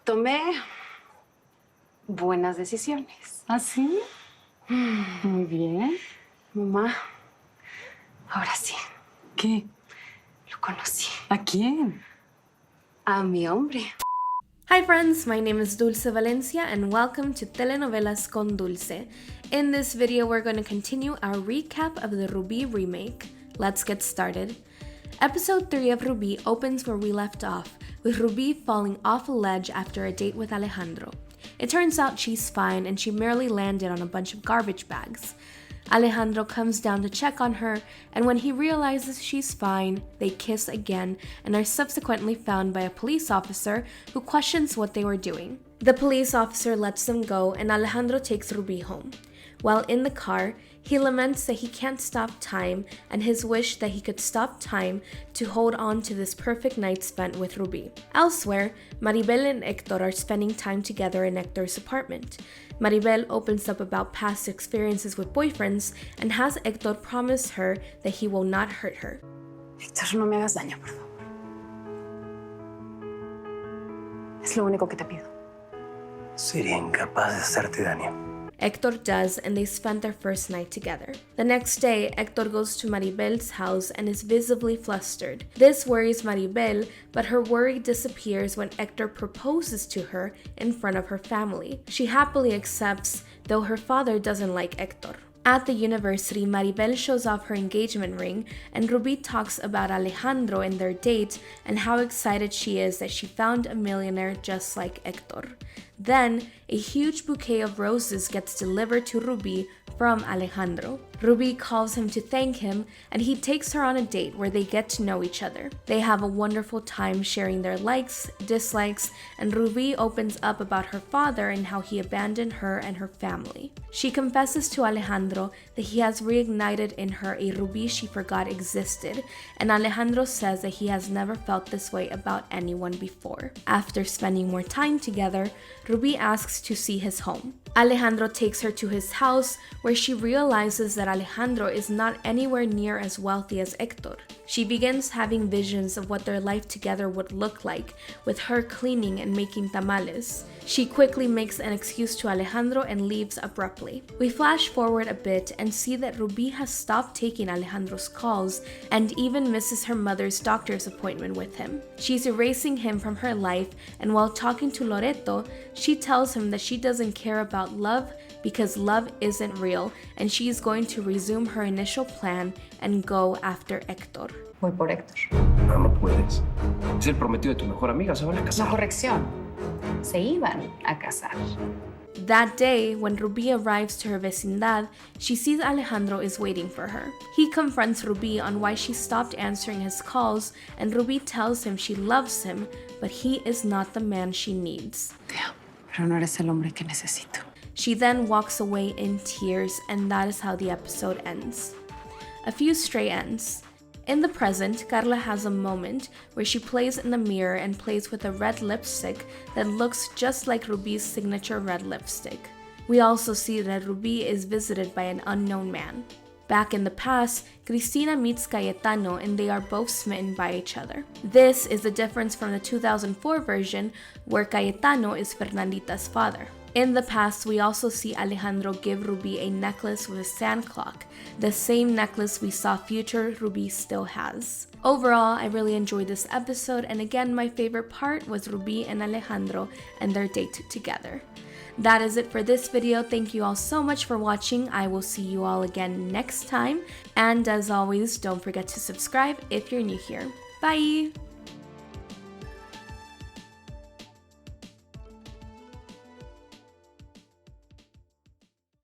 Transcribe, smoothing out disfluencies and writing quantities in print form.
Tomé buenas decisiones. ¿Ah, sí? Muy bien. Mamá, ahora sí, ¿Qué? lo conocí. ¿A quién? A mi hombre. Hi friends, my name is Dulce Valencia and welcome to Telenovelas con Dulce. In this video, we're going to continue our recap of the Rubi remake. Let's get started. Episode 3 of Rubi opens where we left off, with Rubi falling off a ledge after a date with Alejandro. It turns out she's fine and she merely landed on a bunch of garbage bags. Alejandro comes down to check on her, and when he realizes she's fine, they kiss again and are subsequently found by a police officer who questions what they were doing. The police officer lets them go and Alejandro takes Rubi home. While in the car, he laments that he can't stop time and his wish that he could stop time to hold on to this perfect night spent with Rubi. Elsewhere, Maribel and Hector are spending time together in Hector's apartment. Maribel opens up about past experiences with boyfriends and has Hector promise her that he will not hurt her. Héctor, no me hagas daño, por favor. Es lo único que te pido. Sería incapaz de hacerte daño. Hector does, and they spend their first night together. The next day, Hector goes to Maribel's house and is visibly flustered. This worries Maribel, but her worry disappears when Hector proposes to her in front of her family. She happily accepts, though her father doesn't like Hector. At the university, Maribel shows off her engagement ring, and Rubi talks about Alejandro and their date and how excited she is that she found a millionaire just like Hector. Then, a huge bouquet of roses gets delivered to Rubi from Alejandro. Rubi calls him to thank him, and he takes her on a date where they get to know each other. They have a wonderful time sharing their likes, dislikes, and Rubi opens up about her father and how he abandoned her and her family. She confesses to Alejandro that he has reignited in her a Rubi she forgot existed, and Alejandro says that he has never felt this way about anyone before. After spending more time together, Rubi asks to see his home. Alejandro takes her to his house, where she realizes that Alejandro is not anywhere near as wealthy as Hector. She begins having visions of what their life together would look like, with her cleaning and making tamales. She quickly makes an excuse to Alejandro and leaves abruptly. We flash forward a bit and see that Rubi has stopped taking Alejandro's calls and even misses her mother's doctor's appointment with him. She's erasing him from her life, and while talking to Loreto, she tells him that she doesn't care about love because love isn't real, and she is going to resume her initial plan and go after Hector. Voy por Héctor. No, no puedes. Es el prometido de tu mejor amiga, se van a No, casar. corrección. Se iban a casar. That day, when Rubi arrives to her vecindad, she sees Alejandro is waiting for her. He confronts Rubi on why she stopped answering his calls, and Rubi tells him she loves him, but he is not the man she needs. Te amo, pero no eres el hombre que necesito. She then walks away in tears, and that is how the episode ends. A few stray ends. In the present, Carla has a moment where she plays in the mirror and plays with a red lipstick that looks just like Rubi's signature red lipstick. We also see that Rubi is visited by an unknown man. Back in the past, Cristina meets Cayetano and they are both smitten by each other. This is the difference from the 2004 version where Cayetano is Fernandita's father. In the past, we also see Alejandro give Rubi a necklace with a sand clock, the same necklace we saw future Rubi still has. Overall, I really enjoyed this episode, and again, my favorite part was Rubi and Alejandro and their date together. That is it for this video. Thank you all so much for watching. I will see you all again next time, and as always, don't forget to subscribe if you're new here. Bye!